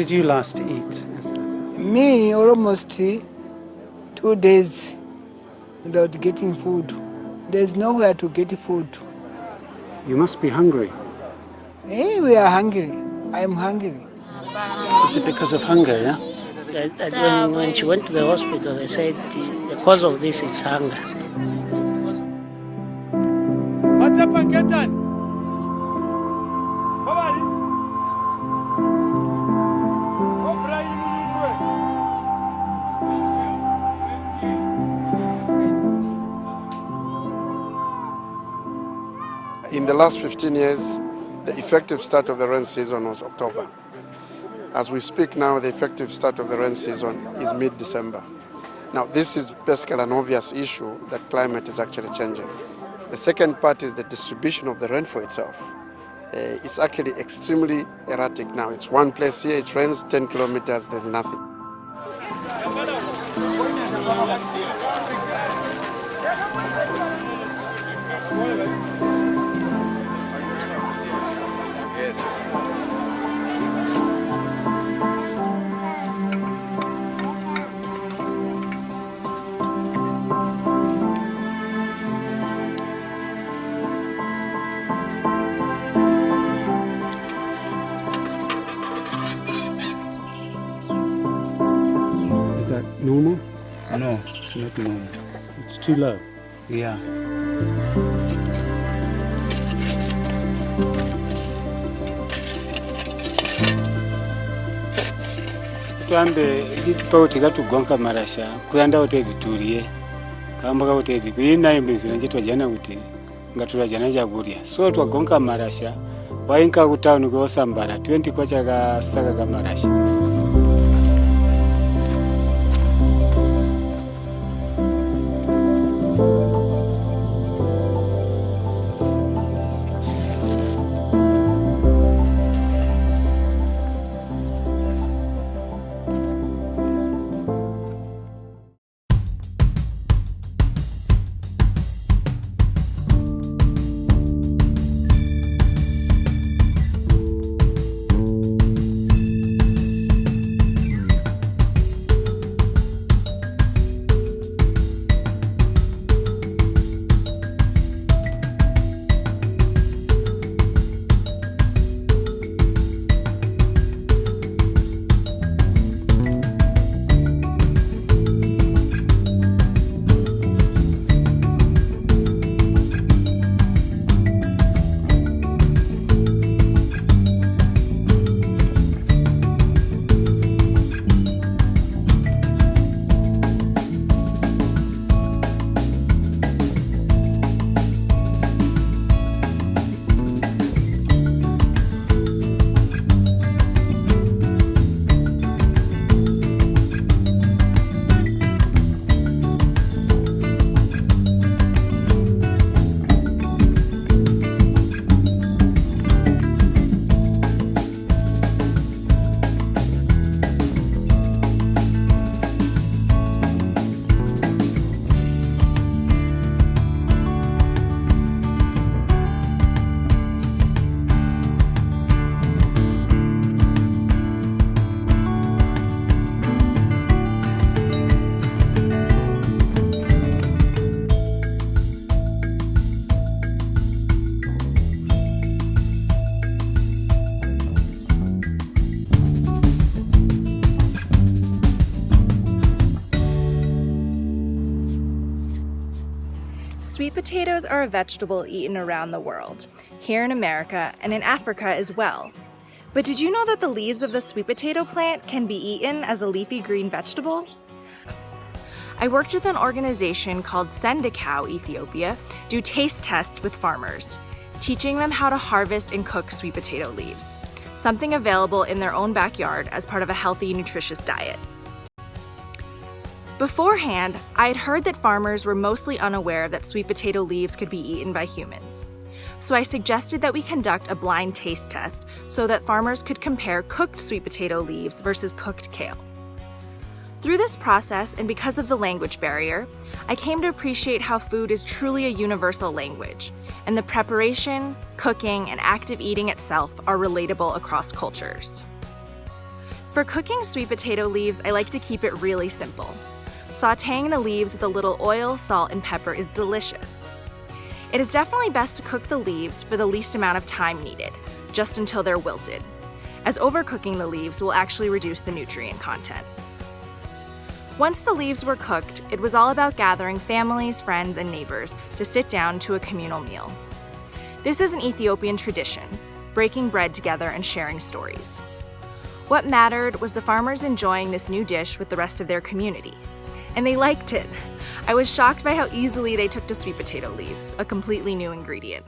did you last eat? Me, almost 2 days without getting food. There's nowhere to get food. You must be hungry. We are hungry. I'm hungry. Is it because of hunger, yeah? When she went to the hospital, they said the cause of this is hunger. What's up, Anketan? In the last 15 years, the effective start of the rain season was October. As we speak now, the effective start of the rain season is mid-December. Now, this is basically an obvious issue that climate is actually changing. The second part is the distribution of the rainfall itself. It's actually extremely erratic now. It's one place here, it rains 10 kilometers, there's nothing. Is that normal? No, it's not normal. It's too low. Yeah. Tuambe pauti katugonka marasha kuyanda hoteli tulie kamba ka hoteli kuina imbizira njitwa jana kuti ngatula jana jaburia so twagonka marasha wainka ku town ko sambara 20 kwacha ka saka ka marasha. Sweet potatoes are a vegetable eaten around the world, here in America and in Africa as well. But did you know that the leaves of the sweet potato plant can be eaten as a leafy green vegetable? I worked with an organization called Send-A-Cow Ethiopia do taste tests with farmers, teaching them how to harvest and cook sweet potato leaves, something available in their own backyard as part of a healthy, nutritious diet. Beforehand, I had heard that farmers were mostly unaware that sweet potato leaves could be eaten by humans. So I suggested that we conduct a blind taste test so that farmers could compare cooked sweet potato leaves versus cooked kale. Through this process, and because of the language barrier, I came to appreciate how food is truly a universal language, and the preparation, cooking, and active eating itself are relatable across cultures. For cooking sweet potato leaves, I like to keep it really simple. Sautéing the leaves with a little oil, salt, and pepper is delicious. It is definitely best to cook the leaves for the least amount of time needed, just until they're wilted, as overcooking the leaves will actually reduce the nutrient content. Once the leaves were cooked, it was all about gathering families, friends, and neighbors to sit down to a communal meal. This is an Ethiopian tradition, breaking bread together and sharing stories. What mattered was the farmers enjoying this new dish with the rest of their community. And they liked it. I was shocked by how easily they took to sweet potato leaves, a completely new ingredient.